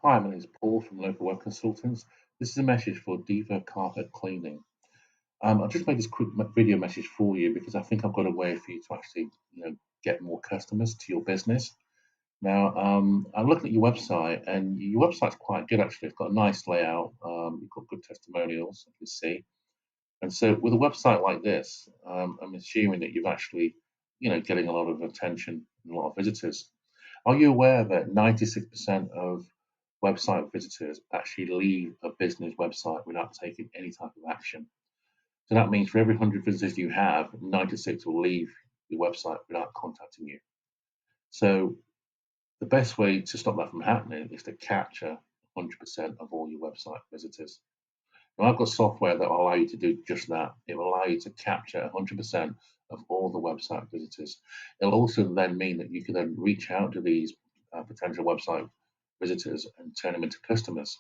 Hi, my name is Paul from Local Web Consultants. This is a message for Deva carpet cleaning. I've just made this quick video message for you because I think I've got a way for you to actually, get more customers to your business. Now, I'm looking at your website, and your website's quite good actually. It's got a nice layout. You've got good testimonials, you can see. And so, with a website like this, I'm assuming that you've actually, getting a lot of attention and a lot of visitors. Are you aware that 96% of website visitors actually leave a business website without taking any type of action? So that means for every 100 visitors you have, 96 will leave your website without contacting you. So the best way to stop that from happening is to capture 100% of all your website visitors. Now, I've got software that will allow you to do just that. It will allow you to capture 100% of all the website visitors. It'll also then mean that you can then reach out to these potential website visitors and turn them into customers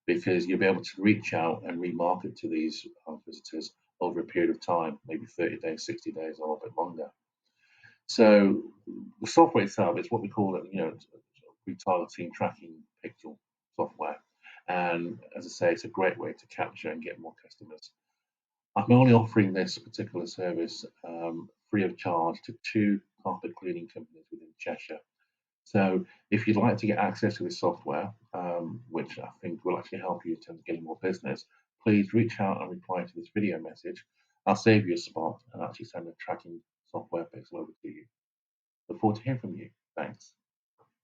because you'll be able to reach out and remarket to these visitors over a period of time, maybe 30 days, 60 days, or a bit longer. So the software itself is what we call it, retargeting tracking pixel software. And as I say, it's a great way to capture and get more customers. I'm only offering this particular service free of charge to two carpet cleaning companies within Cheshire. So if you'd like to get access to this software, which I think will actually help you in terms of getting more business, please reach out and reply to this video message. I'll save you a spot and actually send a tracking software pixel over to you. Look forward to hearing from you. Thanks.